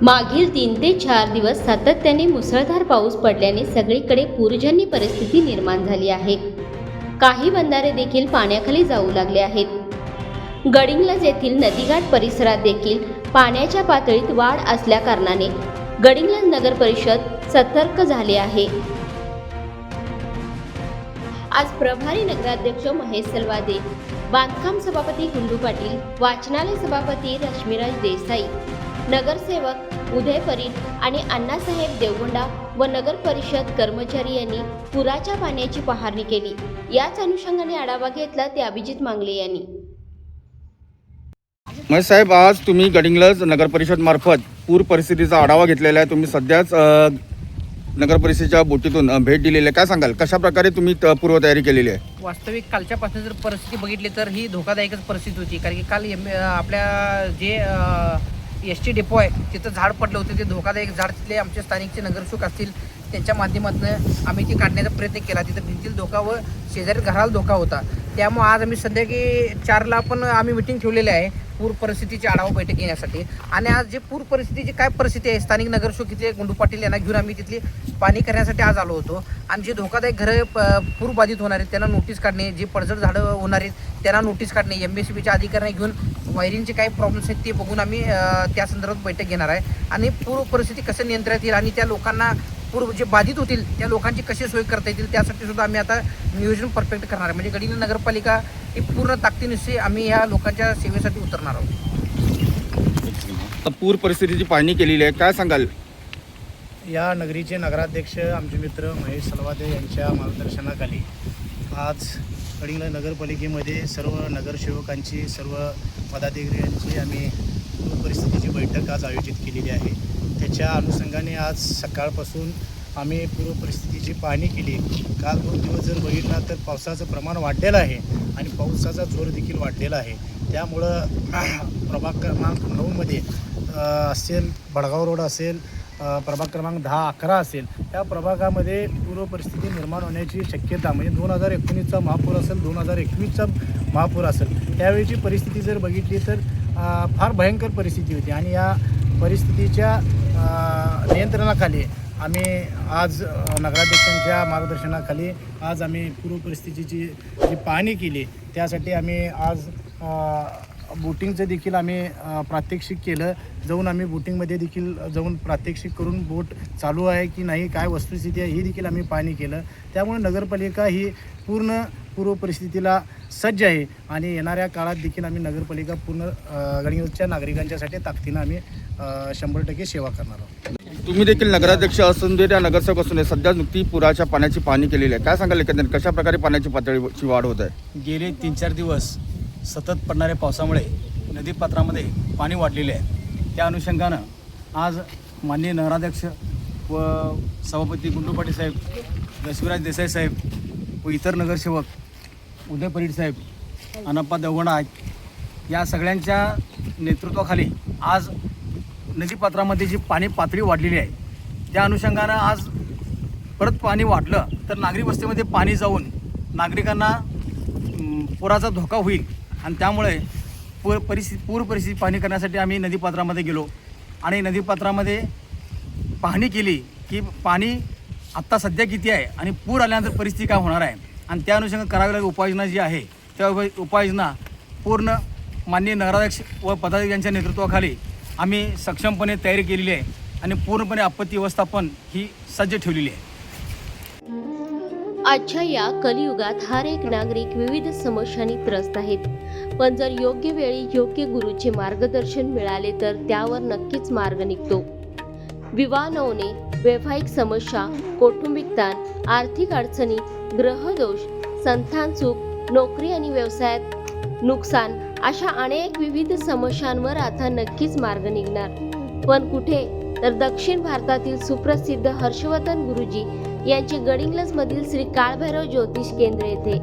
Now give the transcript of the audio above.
मागील 3 ते 4 दिवस सातत्याने मुसळधार पाऊस पडल्याने सगळीकडे पूरजन्य परिस्थिती निर्माण झाली आहे. काही बंधारे देखील पाण्याखाली जाऊ लागले आहेत. गडिंग्लज येथील नदीघाट परिसरात देखील पाण्याच्या पातळीत वाढ असल्या कारणाने गडिंग्लज नगर परिषद सतर्क झाले आहे. आज प्रभारी नगराध्यक्ष महेश सलवादे, बांधकाम सभापती गुंडू पाटील, वाचनालय सभापती रश्मीराज देसाई, नगरसेवक उदय परीट आणि अण्णासाहेब देवगोंडा व नगर परिषद कर्मचारी यांनी पुराच्या पाण्याची पाहणी केली. याच अनुषंगाने आढावा घेतला ते अभिजित मांगले यांनी. महेश साहेब, आज तुम्ही गडिंग्लज नगर परिषद मार्फत पूर परिस्थितीचा आढावा घेतलेला आहे. तुम्ही सध्याच नगर परिषदेच्या बोटीतून भेट दिलेली आहे. काय सांगाल, कशा प्रकारे तुम्ही पूर्वतयारी केलेली आहे? वास्तविक कालच्यापासून जर परिस्थिती बघितली तर ही धोकादायकच परिस्थिती होती. कारण की काल आपल्या जे ST डेपो आहे तिथं झाड पडलं होतं. ते धोकादायक झाड तिथले आमचे स्थानिकचे नगरसेवक असतील त्यांच्या माध्यमातून आम्ही ती काढण्याचा प्रयत्न केला. तिथं भिंतील धोका व शेजारी घराला धोका होता. त्यामुळे आज आम्ही संध्याकाळी 4ला पण आम्ही मिटिंग ठेवलेली आहे पूर परिस्थितीची आढावा बैठक घेण्यासाठी. आणि आज जे पूर परिस्थितीची काय परिस्थिती आहे, स्थानिक नगरसेवक तिथले गुंडू पाटील यांना घेऊन आम्ही तिथली पाणी करण्यासाठी आज आलो होतो. आणि जे धोकादायक घरं पूर बाधित होणार आहेत त्यांना नोटीस काढणे, जे पडझड झाडं होणार आहेत त्यांना नोटीस काढणे, MBCBच्या अधिकाऱ्यांना घेऊन वायरिंगचे काही प्रॉब्लेम्स आहेत ते बघून आम्ही त्या संदर्भात बैठक घेणार आहे. आणि पूर परिस्थिती कसं नियंत्रणात येईल आणि त्या लोकांना पूर जे बाधित होतील त्या लोकांची कशी सोय करता येतील त्यासाठी सुद्धा आम्ही आता नियोजन परफेक्ट करणार आहे. म्हणजे गडिंग्लज नगरपालिका ही पूर्ण ताकदीनिशी आम्ही या लोकांच्या सेवेसाठी उतरणार आहोत. पूर परिस्थितीची पाहणी केलेली आहे. काय सांगाल? या नगरीचे नगराध्यक्ष आमचे मित्र महेश सलवादे यांच्या मार्गदर्शनाखाली आज गडिंग्लज नगरपालिकेमध्ये सर्व नगरसेवकांची, सर्व पदाधिकाऱ्यांची आम्ही पूर परिस्थितीची बैठक आज आयोजित केलेली आहे. त्याच्या अनुषंगाने आज सकाळपासून आम्ही पूर्व परिस्थितीची पाहणी केली. काल 2 दिवस जर बघितला तर पावसाचं प्रमाण वाढलेलं आहे आणि पावसाचा जोर देखील वाढलेला आहे. त्यामुळं प्रभाग क्रमांक 9मध्ये असेल, भडगाव रोड असेल, प्रभाग क्रमांक 10-11 असेल, त्या प्रभागामध्ये पूर्व परिस्थिती निर्माण होण्याची शक्यता म्हणजे 2019चा महापूर असेल, 2021चा महापूर असेल, त्यावेळीची परिस्थिती जर बघितली तर फार भयंकर परिस्थिती होती. आणि या परिस्थितीच्या नियंत्रणाखाली आम्ही आज नगराध्यक्षांच्या मार्गदर्शनाखाली आज आम्ही पूर्व परिस्थितीची जी पाहणी केली त्यासाठी आम्ही आज बोटिंगचं देखील आम्ही प्रात्यक्षिक केलं. जाऊन आम्ही बोटिंगमध्ये देखील जाऊन प्रात्यक्षिक करून बोट चालू आहे की नाही, काय वस्तुस्थिती आहे ही देखील आम्ही पाहणी केलं. त्यामुळे नगरपालिका ही पूर्ण पूर्व परिस्थितीला सज्ज आहे आणि येणाऱ्या काळात देखील आम्ही नगरपालिका पूर्ण गडिंग्लजच्या नागरिकांच्यासाठी ताकदीनं आम्ही 100% सेवा करणार आहोत. तुम्ही देखील नगराध्यक्ष असून दे त्या नगरसेवक असून दे, सध्या नुकती पुराच्या पाण्याची पाहणी केलेली आहे. काय सांगाल एकंदरीत कशा प्रकारे पाण्याची पातळीची वाढ होत आहे? गेले 3-4 दिवस सतत पडणाऱ्या पावसामुळे नदीपात्रामध्ये पाणी वाढलेले आहे. त्या अनुषंगानं आज माननीय नगराध्यक्ष व सभापती गुंडू पाटील साहेब, रश्मीराज देसाई साहेब व इतर नगरसेवक उदय परीट साहेब, अण्णाप्पा देवगोंडा या सगळ्यांच्या नेतृत्वाखाली आज नदीपात्रामध्ये जी पाणी पातळी वाढलेली आहे त्या अनुषंगानं आज परत पाणी वाढलं तर नागरी वस्तीमध्ये पाणी जाऊन नागरिकांना पुराचा धोका होईल. आणि त्यामुळे पूर परिस्थिती पाहणी करण्यासाठी आम्ही नदीपात्रामध्ये गेलो आणि नदीपात्रामध्ये पाहणी केली की पाणी आत्ता सध्या किती आहे आणि पूर आल्यानंतर परिस्थिती काय होणार आहे. आणि त्या अनुषंगाने करावी लागेल उपाययोजना जी आहे त्या उपाययोजना पूर्ण माननीय नगराध्यक्ष व पदाधिकाऱ्यांच्या नेतृत्वाखाली आम्ही सक्षमपणे तयारी केलेली आहे आणि पूर्णपणे आपत्ती व्यवस्थापन ही सज्ज ठेवलेली आहे. आजच्या या कलियुगात हर एक नागरिक विविध समस्यांनी त्रस्त आहेत. पण जर योग्य वेळी योग्य गुरुचे मार्गदर्शन मिळाले तर त्यावर नक्कीच मार्ग निघतो. विवाह न होणे, वैवाहिक समस्या, कौटुंबिक ताण, आर्थिक अडचणी, ग्रहदोष, संतान चूक, नोकरी आणि व्यवसायात नुकसान अशा अनेक विविध समस्यांवर आता नक्कीच मार्ग निघणार. पण कुठे तर दक्षिण भारतातील सुप्रसिद्ध हर्षवर्धन गुरुजी यांचे गडिंग्लज मधील श्री काळभैरव ज्योतिष केंद्र येथे